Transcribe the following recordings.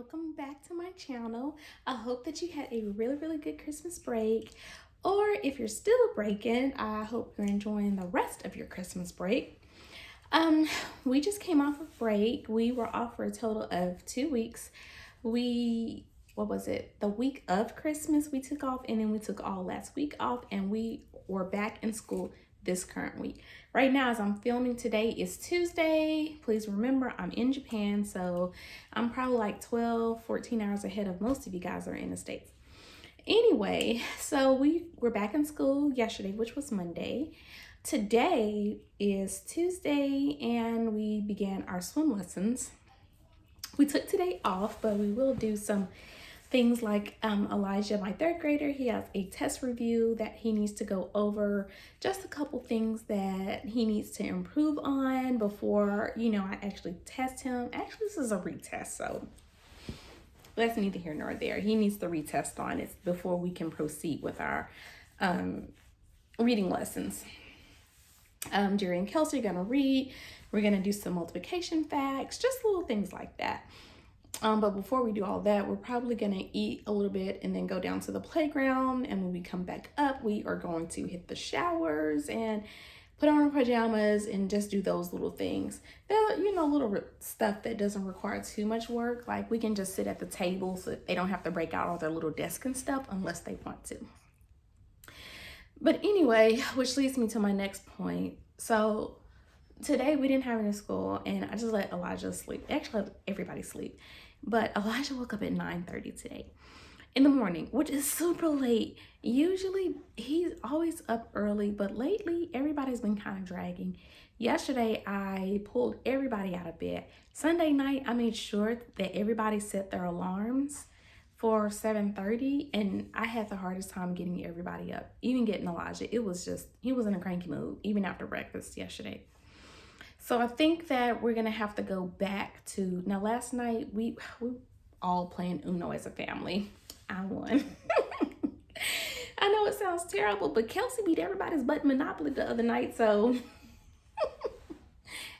welcome back to my channel. I hope that you had a really good Christmas break, or if you're still breaking, I hope you're enjoying the rest of your Christmas break. Um, we just came off of break. We were off for a total of 2 weeks. What was it? The week of Christmas we took off, and then we took all last week off, and we were back in school this current week. Right now, as I'm filming today, is Tuesday. Please remember, I'm in Japan, so I'm probably like 12, 14 hours ahead of most of you guys are in the States. Anyway, so we were back in school yesterday, which was Monday. Today is Tuesday, and we began our swim lessons. We took today off, but we will do some things like Elijah, my third grader, he has a test review that he needs to go over, just a couple things that he needs to improve on before, I actually test him. Actually, this is a retest, so that's neither here nor there. He needs to retest on it before we can proceed with our reading lessons. Jerry and Kelsey are gonna read. We're gonna do some multiplication facts, just little things like that. But before we do all that, we're probably gonna eat a little bit and then go down to the playground. And when we come back up, we are going to hit the showers and put on our pajamas and just do those little things. Little stuff that doesn't require too much work. Like we can just sit at the table so they don't have to break out all their little desk and stuff unless they want to. But anyway, which leads me to my next point. So today we didn't have any school, and I just let Elijah sleep. Actually, let everybody sleep. But Elijah woke up at 9:30 today in the morning, which is super late. Usually he's always up early, but lately everybody's been kind of dragging. Yesterday, I pulled everybody out of bed. Sunday night, I made sure that everybody set their alarms for 7:30, and I had the hardest time getting everybody up, even getting Elijah. He was in a cranky mood, even after breakfast yesterday. So I think that we're gonna have to go back to, now last night we all playing Uno as a family. I won. I know it sounds terrible, but Kelsey beat everybody's butt in Monopoly the other night, so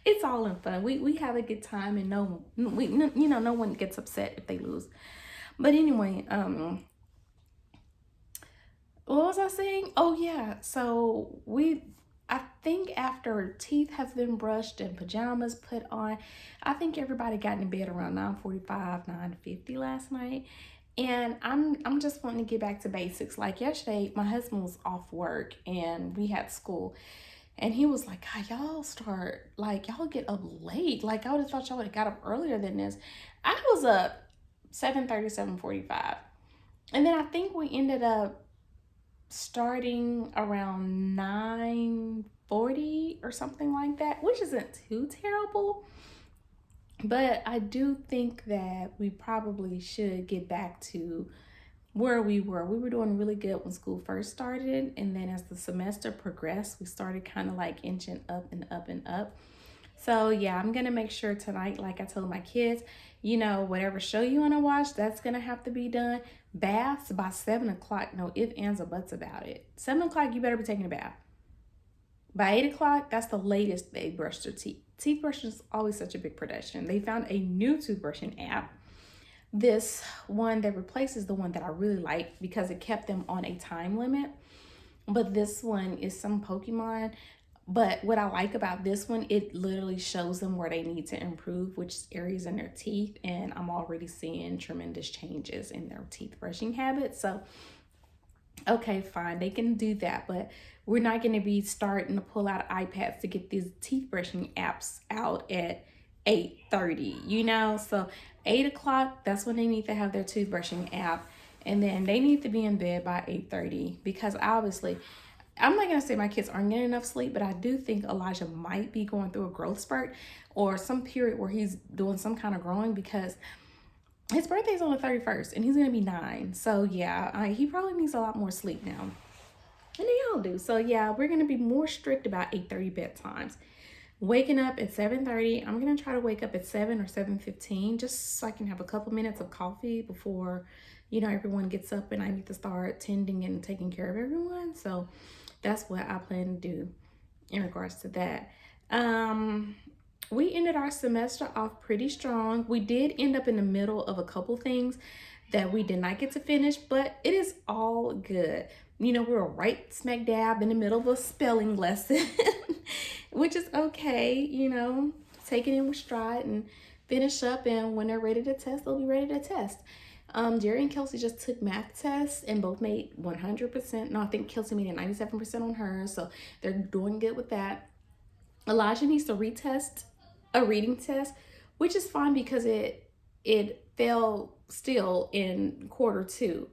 it's all in fun. We have a good time, and no one gets upset if they lose. But anyway, what was I saying? Oh yeah, so I think after teeth have been brushed and pajamas put on, I think everybody got in bed around 9:45, 9:50 last night. And I'm just wanting to get back to basics. Like yesterday, my husband was off work and we had school. And he was like, God, y'all get up late. Like I would have thought y'all would have got up earlier than this. I was up 7:30, 7:45. And then I think we ended up starting around 9:40 or something like that, which isn't too terrible. But I do think that we probably should get back to where we were. We were doing really good when school first started, and then as the semester progressed, we started kind of like inching up and up and up. So yeah, I'm gonna make sure tonight, like I told my kids, whatever show you wanna watch, that's gonna have to be done. Baths by 7 o'clock, no ifs, ands, or buts about it. 7 o'clock, you better be taking a bath. By 8 o'clock, that's the latest they brush their teeth. Teeth brushing is always such a big production. They found a new toothbrushing app. This one that replaces the one that I really like because it kept them on a time limit. But this one is some Pokemon. But what I like about this one, it literally shows them where they need to improve, which areas in their teeth. And I'm already seeing tremendous changes in their teeth brushing habits. So, okay, fine, they can do that. But we're not going to be starting to pull out iPads to get these teeth brushing apps out at 8:30, So 8 o'clock, that's when they need to have their toothbrushing app. And then they need to be in bed by 8:30 because obviously, I'm not gonna say my kids aren't getting enough sleep, but I do think Elijah might be going through a growth spurt or some period where he's doing some kind of growing because his birthday's on the 31st and he's gonna be 9. So yeah, he probably needs a lot more sleep now. And they all do. So yeah, we're gonna be more strict about 8:30 bedtimes. Waking up at 7:30, I'm gonna try to wake up at 7 or 7:15 just so I can have a couple minutes of coffee before, everyone gets up and I need to start tending and taking care of everyone. So that's what I plan to do in regards to that. we ended our semester off pretty strong. We did end up in the middle of a couple things that we did not get to finish, but it is all good. You know, we were right smack dab in the middle of a spelling lesson, which is okay, you know, taking it with stride and finish up. And when they're ready to test, they'll be ready to test. Jerry and Kelsey just took math tests and both made 100%. No, I think Kelsey made a 97% on hers, so they're doing good with that. Elijah needs to retest a reading test, which is fine because it fell still in quarter 2.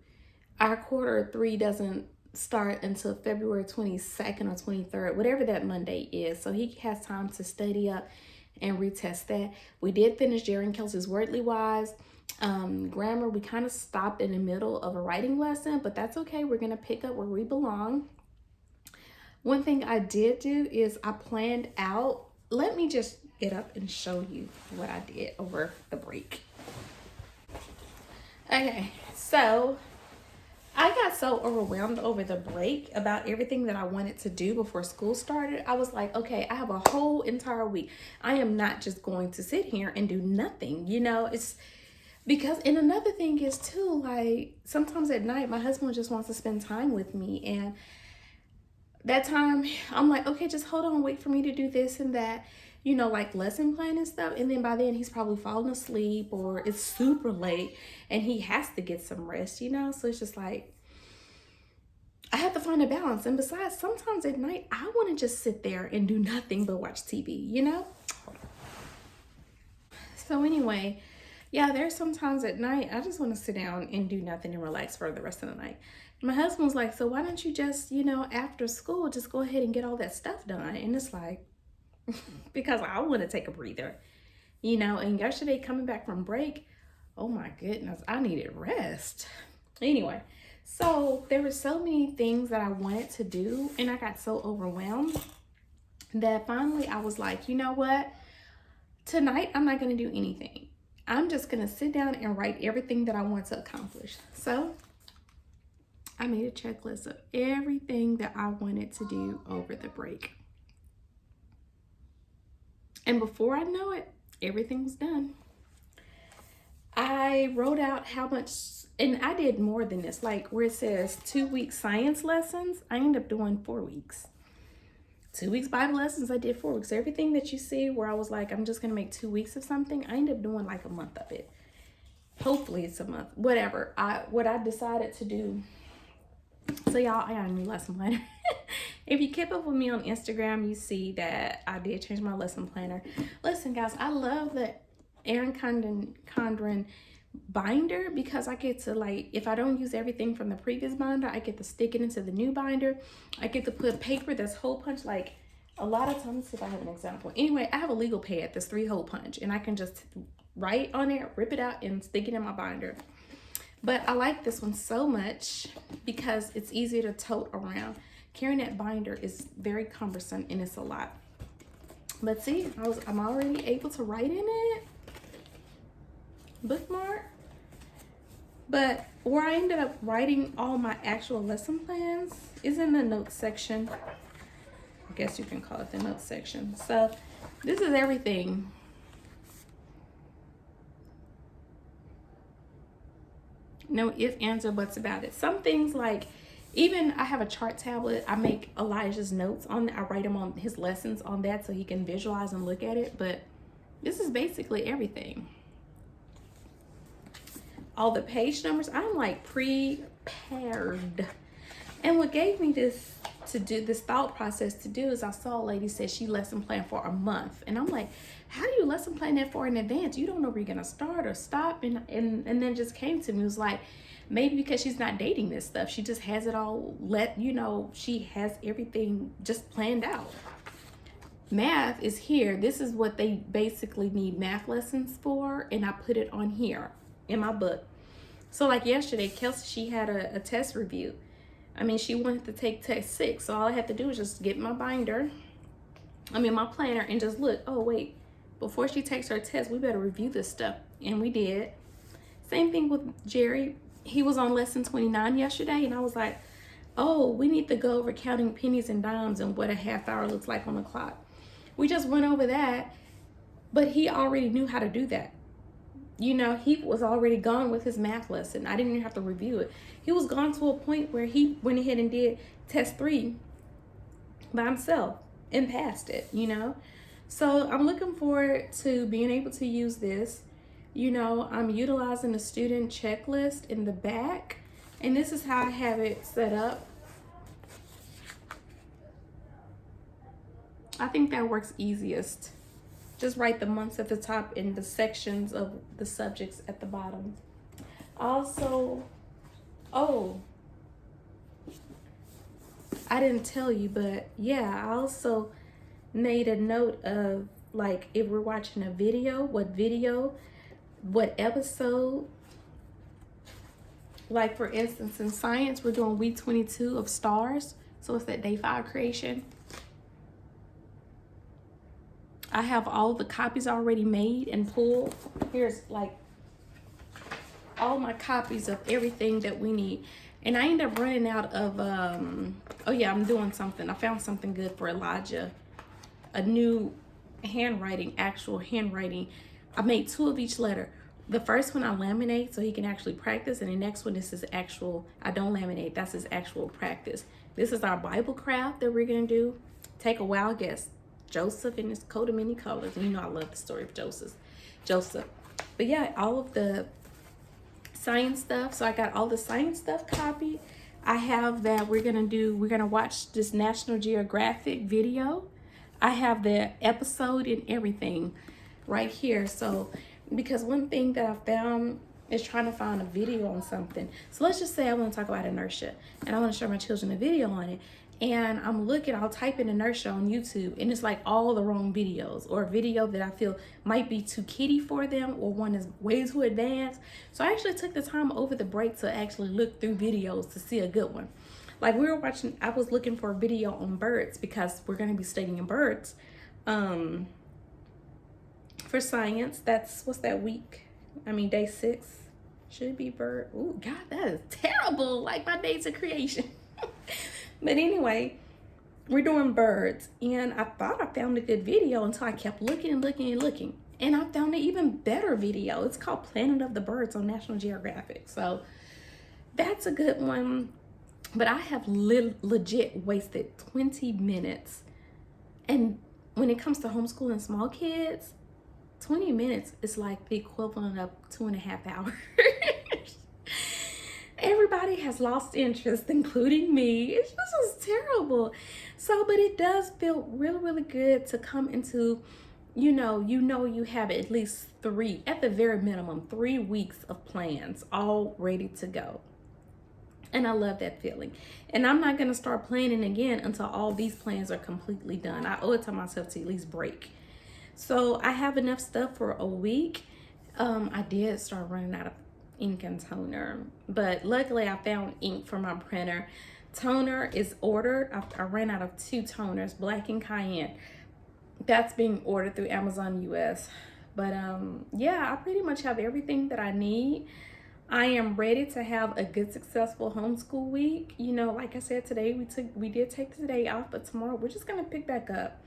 Our quarter 3 doesn't start until February 22nd or 23rd, whatever that Monday is. So he has time to study up and retest that. We did finish Jerry and Kelsey's Wordly Wise. Grammar, we kind of stopped in the middle of a writing lesson, but that's okay. We're going to pick up where we belong. One thing I did do is I planned out, let me just get up and show you what I did over the break. Okay, so I got so overwhelmed over the break about everything that I wanted to do before school started. I was like, okay, I have a whole entire week. I am not just going to sit here and do nothing, you know. It's because, and another thing is too, like sometimes at night my husband just wants to spend time with me, and that time I'm like, okay, just hold on, wait for me to do this and that, you know, like lesson plan and stuff. And then by then he's probably fallen asleep or it's super late and he has to get some rest, you know. So it's just like I have to find a balance. And besides, sometimes at night I want to just sit there and do nothing but watch TV, you know. So anyway, yeah, there's sometimes at night I just want to sit down and do nothing and relax for the rest of the night. My husband's like, so why don't you just, you know, after school, just go ahead and get all that stuff done? And it's like, because I want to take a breather, you know. And yesterday coming back from break, oh my goodness, I needed rest. Anyway, so there were so many things that I wanted to do and I got so overwhelmed that finally I was like, you know what? Tonight, I'm not going to do anything. I'm just going to sit down and write everything that I want to accomplish. So I made a checklist of everything that I wanted to do over the break. And before I know it, everything was done. I wrote out how much, and I did more than this, like where it says 2-week science lessons, I ended up doing 4 weeks. 2 weeks Bible lessons, I did 4 weeks. Everything that you see where I was like, I'm just going to make 2 weeks of something, I ended up doing like a month of it. Hopefully it's a month, whatever. What I decided to do. So y'all, I got a new lesson planner. If you keep up with me on Instagram, you see that I did change my lesson planner. Listen guys, I love the Erin Condren binder because I get to, like, if I don't use everything from the previous binder, I get to stick it into the new binder. I get to put paper that's hole punch. Like a lot of times, if I have an example. Anyway, I have a legal pad that's 3-hole punch and I can just write on it, rip it out and stick it in my binder. But I like this one so much because it's easy to tote around. Carrying that binder is very cumbersome and it's a lot. But see, I'm already able to write in it. Bookmark. But where I ended up writing all my actual lesson plans is in the notes section. I guess you can call it the notes section. So this is everything. No ifs, ands, or buts about it. Some things, like even I have a chart tablet. I make Elijah's notes on. I write him on his lessons on that so he can visualize and look at it. But this is basically everything. All the page numbers, I'm like prepared. And what gave me this thought process to do is I saw a lady said she lesson planned for a month. And I'm like, how do you lesson plan that far in advance? You don't know where you're gonna start or stop. And then just came to me, it was like, maybe because she's not dating this stuff, she just has it all she has everything just planned out. Math is here. This is what they basically need math lessons for, and I put it on here in my book. So like yesterday, Kelsey, she had a test review. I mean, she wanted to take test 6, so all I had to do was just get my binder, my planner, and just look, oh wait, before she takes her test, we better review this stuff. And we did. Same thing with Jerry. He was on lesson 29 yesterday, and I was like, oh, we need to go over counting pennies and dimes and what a half hour looks like on the clock. We just went over that, But he already knew how to do that. You know, he was already gone with his math lesson. I didn't even have to review it. He was gone to a point where he went ahead and did test 3 by himself and passed it, you know? So I'm looking forward to being able to use this. You know, I'm utilizing the student checklist in the back, and this is how I have it set up. I think that works easiest. Just write the months at the top and the sections of the subjects at the bottom. Also, oh, I didn't tell you, but yeah, I also made a note of, like, if we're watching a video, what episode. Like, for instance, in science, we're doing week 22 of stars. So it's that day 5 creation. I have all the copies already made and pulled. Here's like all my copies of everything that we need. And I ended up running out of, oh yeah, I'm doing something. I found something good for Elijah. A new handwriting, actual handwriting. I made 2 of each letter. The first one I laminate so he can actually practice. And the next one, this is actual, I don't laminate. That's his actual practice. This is our Bible craft that we're going to do. Take a wild guess. Joseph in his coat of many colors. And you know I love the story of Joseph. But yeah, all of the science stuff. So I got all the science stuff copied. I have that we're gonna watch this National Geographic video. I have the episode and everything right here. So because one thing that I found is trying to find a video on something. So let's just say I want to talk about inertia and I want to show my children a video on it. And I'll type in inertia on YouTube and it's like all the wrong videos, or a video that I feel might be too kiddie for them, or one is way too advanced. So I actually took the time over the break to actually look through videos to see a good one. Like I was looking for a video on birds because we're going to be studying birds for science. What's that week? Day 6 should be bird. Oh God, that is terrible. Like my dates of creation. But anyway, we're doing birds, and I thought I found a good video until I kept looking and looking and looking. And I found an even better video. It's called Planet of the Birds on National Geographic. So that's a good one. But I have legit wasted 20 minutes. And when it comes to homeschooling small kids, 20 minutes is like the equivalent of 2.5 hours. Everybody has lost interest, including me. This was terrible. So, but it does feel really, really good to come into, you have at least 3, at the very minimum, 3 weeks of plans all ready to go. And I love that feeling. And I'm not going to start planning again until all these plans are completely done. I owe it to myself to at least break. So I have enough stuff for a week. I did start running out of ink and toner, but luckily I found ink for my printer. Toner is ordered. I ran out of 2 toners, black and cayenne. That's being ordered through Amazon US. But yeah, I pretty much have everything that I need. I am ready to have a good, successful homeschool week. Like I said, today we did take today off, but tomorrow we're just gonna pick back up.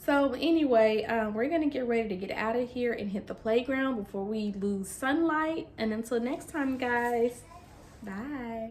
So anyway, we're going to get ready to get out of here and hit the playground before we lose sunlight. And until next time, guys, bye.